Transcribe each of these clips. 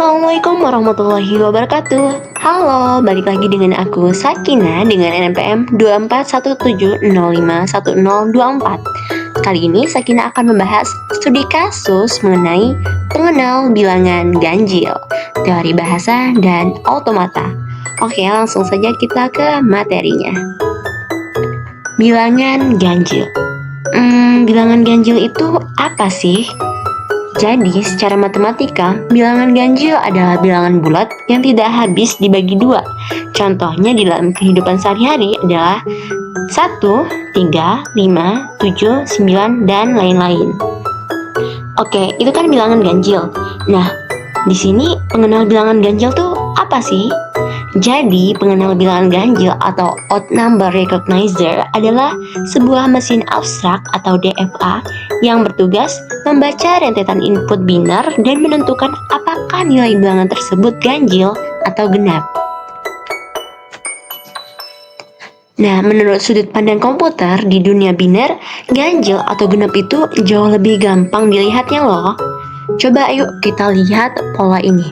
Assalamualaikum warahmatullahi wabarakatuh. Halo, balik lagi dengan aku Sakina dengan NPM 2417051024. Kali ini Sakina akan membahas studi kasus mengenai pengenal bilangan ganjil, teori bahasa dan automata. Oke, langsung saja kita ke materinya. Bilangan ganjil. Bilangan ganjil itu apa sih? Jadi, secara matematika, bilangan ganjil adalah bilangan bulat yang tidak habis dibagi dua. Contohnya di dalam kehidupan sehari-hari adalah 1, 3, 5, 7, 9, dan lain-lain. Oke, itu kan bilangan ganjil. Nah, di sini pengenal bilangan ganjil tuh apa sih? Jadi, pengenal bilangan ganjil atau odd number recognizer adalah sebuah mesin abstrak atau DFA yang bertugas membaca rentetan input biner dan menentukan apakah nilai bilangan tersebut ganjil atau genap. Nah, menurut sudut pandang komputer di dunia biner, ganjil atau genap itu jauh lebih gampang dilihatnya loh. Coba yuk kita lihat pola ini.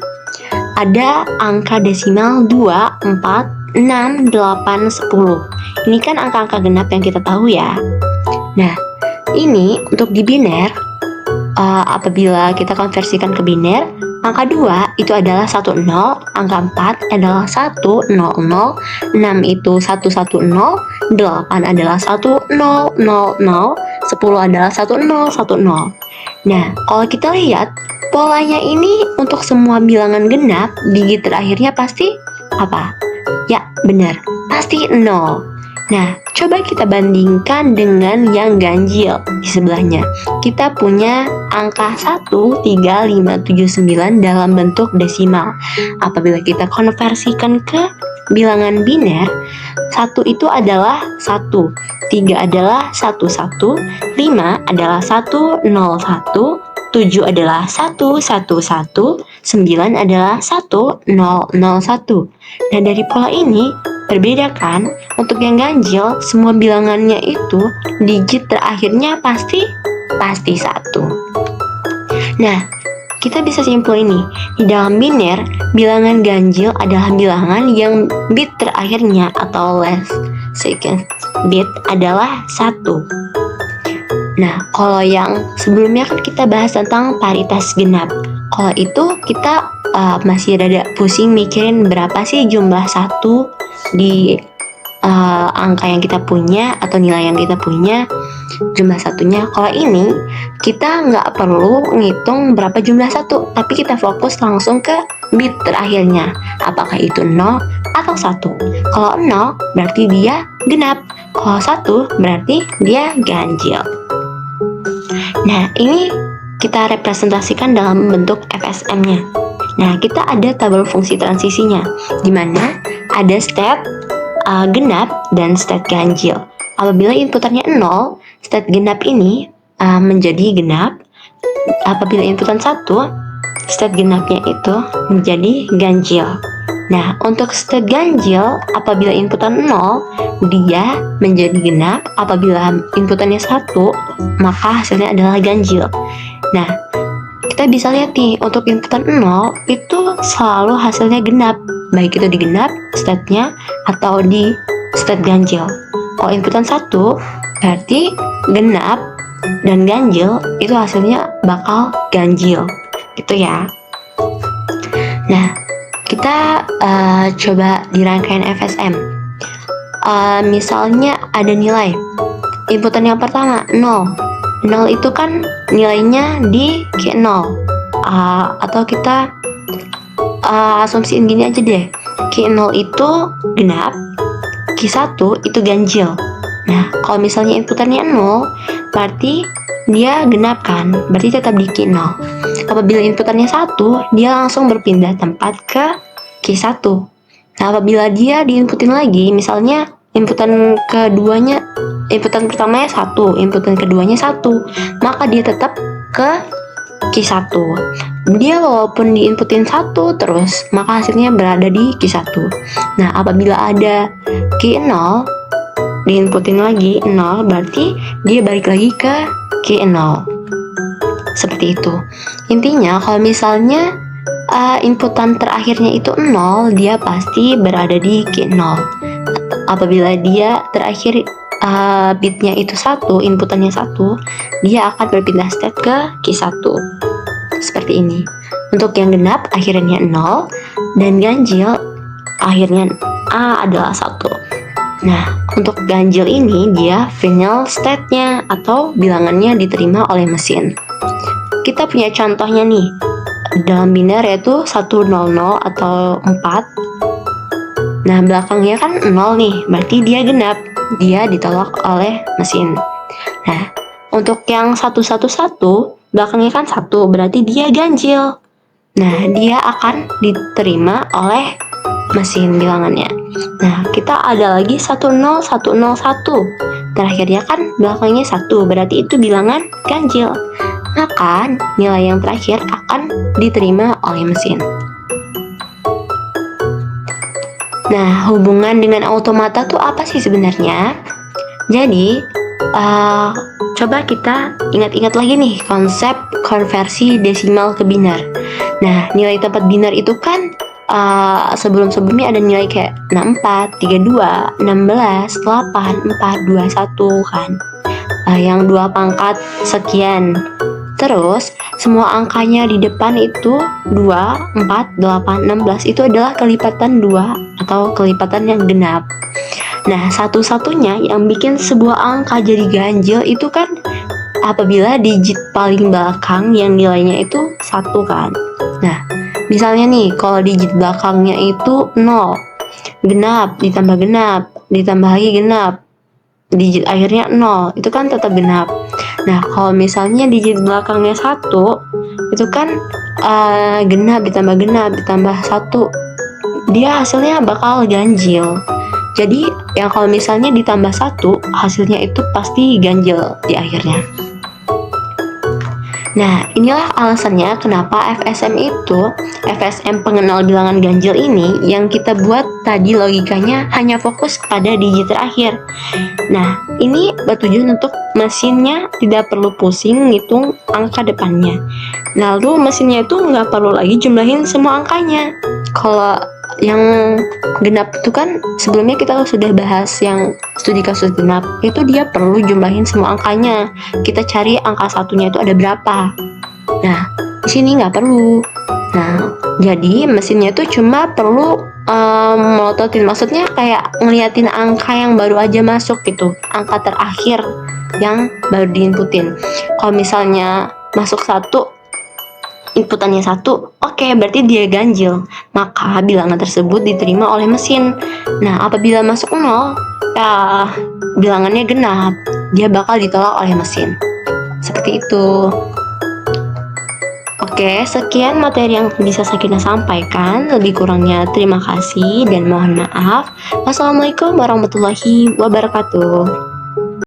Ada angka desimal 2, 4, 6, 8, 10. Ini kan angka-angka genap yang kita tahu ya. Nah, ini untuk di biner, apabila kita konversikan ke biner, angka 2 itu adalah 10, angka 4 adalah 100, 6 itu 110, 8 adalah 1000, 10 adalah 1010. Nah, kalau kita lihat polanya ini untuk semua bilangan genap, digit terakhirnya pasti apa? Ya, benar, pasti 0. Nah, coba kita bandingkan dengan yang ganjil di sebelahnya. Kita punya angka 1, 3, 5, 7, 9 dalam bentuk desimal. Apabila kita konversikan ke bilangan biner, 1 itu adalah 1, 3 adalah 11, 5 adalah 101, 7 adalah 111, 9 adalah 1001. Dan dari pola ini berbeda kan? Untuk yang ganjil, semua bilangannya itu digit terakhirnya pasti 1. Nah, kita bisa simpul ini. Di dalam biner, bilangan ganjil adalah bilangan yang bit terakhirnya atau last second bit adalah 1. Nah, kalau yang sebelumnya kan kita bahas tentang paritas genap. Kalau itu kita masih rada pusing mikirin berapa sih jumlah 1 di angka yang kita punya atau nilai yang kita punya, jumlah satunya. Kalau ini kita nggak perlu ngitung berapa jumlah 1, tapi kita fokus langsung ke bit terakhirnya. Apakah itu 0 atau 1? Kalau 0 berarti dia genap, kalau 1 berarti dia ganjil. Nah, ini kita representasikan dalam bentuk FSM-nya. Nah, kita ada tabel fungsi transisinya, di mana ada state genap dan state ganjil. Apabila inputannya 0, state genap ini menjadi genap. Apabila inputan 1, state genapnya itu menjadi ganjil. Nah, untuk state ganjil, apabila inputan 0, dia menjadi genap. Apabila inputannya 1, maka hasilnya adalah ganjil. Nah, kita bisa lihat nih, untuk inputan 0, itu selalu hasilnya genap. Baik itu di genap, state-nya, atau di state ganjil. Kalau inputan 1, berarti genap dan ganjil, itu hasilnya bakal ganjil. Gitu ya. Nah, kita coba di rangkaian FSM. Misalnya ada nilai inputan yang pertama 0. 0 itu kan nilainya di Q0. Atau kita asumsiin gini aja deh. Q0 itu genap, Q1 itu ganjil. Nah, kalau misalnya inputannya 0, berarti dia genap kan, berarti tetap di Q0. Apabila inputannya 1, dia langsung berpindah tempat ke Q1. Nah, apabila dia diinputin lagi, misalnya inputan pertamanya 1, inputan keduanya 1, maka dia tetap ke Q1. Dia walaupun diinputin 1 terus, maka hasilnya berada di Q1. Nah, apabila ada Q0, diinputin lagi 0, berarti dia balik lagi ke Q0. Seperti itu. Intinya kalau misalnya inputan terakhirnya itu 0, dia pasti berada di Q0. Apabila dia terakhir bitnya itu 1, inputannya 1, dia akan berpindah state ke Q1. Seperti ini. Untuk yang genap akhirnya 0 dan ganjil akhirnya A adalah 1. Nah, untuk ganjil ini dia final state-nya atau bilangannya diterima oleh mesin. Kita punya contohnya nih. Dalam biner yaitu 100 atau 4. Nah, belakangnya kan 0 nih, berarti dia genap. Dia ditolak oleh mesin. Nah, untuk yang 111, belakangnya kan 1, berarti dia ganjil. Nah, dia akan diterima oleh mesin bilangannya. Nah, kita ada lagi 10101. Terakhirnya kan belakangnya 1, berarti itu bilangan ganjil. Maka nilai yang terakhir akan diterima oleh mesin. Nah, hubungan dengan automata tuh apa sih sebenarnya? Jadi, coba kita ingat-ingat lagi nih konsep konversi desimal ke biner. Nah, nilai tempat biner itu kan sebelum-sebelumnya ada nilai kayak 64, 32, 16, 8, 4, 2, 1 kan. Yang 2 pangkat sekian. Terus, semua angkanya di depan itu 2, 4, 8, 16 itu adalah kelipatan 2 atau kelipatan yang genap. Nah, satu-satunya yang bikin sebuah angka jadi ganjil itu kan apabila digit paling belakang yang nilainya itu 1 kan. Nah, misalnya nih, kalau digit belakangnya itu 0, genap, ditambah lagi genap, digit akhirnya 0, itu kan tetap genap. Nah, kalau misalnya digit belakangnya 1, itu kan genap, ditambah 1, dia hasilnya bakal ganjil. Jadi, yang kalau misalnya ditambah 1, hasilnya itu pasti ganjil di akhirnya. Nah, inilah alasannya kenapa FSM pengenal bilangan ganjil ini yang kita buat tadi logikanya hanya fokus pada digit terakhir. Nah, ini bertujuan untuk mesinnya tidak perlu pusing ngitung angka depannya. Lalu mesinnya itu nggak perlu lagi jumlahin semua angkanya. Kalau yang genap itu kan sebelumnya kita sudah bahas yang studi kasus genap, itu dia perlu jumlahin semua angkanya. Kita cari angka satunya itu ada berapa. Nah, di sini nggak perlu. Nah, jadi mesinnya itu cuma perlu melototin, maksudnya kayak ngeliatin angka yang baru aja masuk gitu, angka terakhir yang baru diinputin. Kalau misalnya masuk 1, inputannya 1, oke, berarti dia ganjil, maka bilangan tersebut diterima oleh mesin. Nah, apabila masuk 0, ya bilangannya genap, dia bakal ditolak oleh mesin. Seperti itu. Oke, sekian materi yang bisa Sakinah sampaikan. Lebih kurangnya terima kasih dan mohon maaf. Wassalamualaikum warahmatullahi wabarakatuh.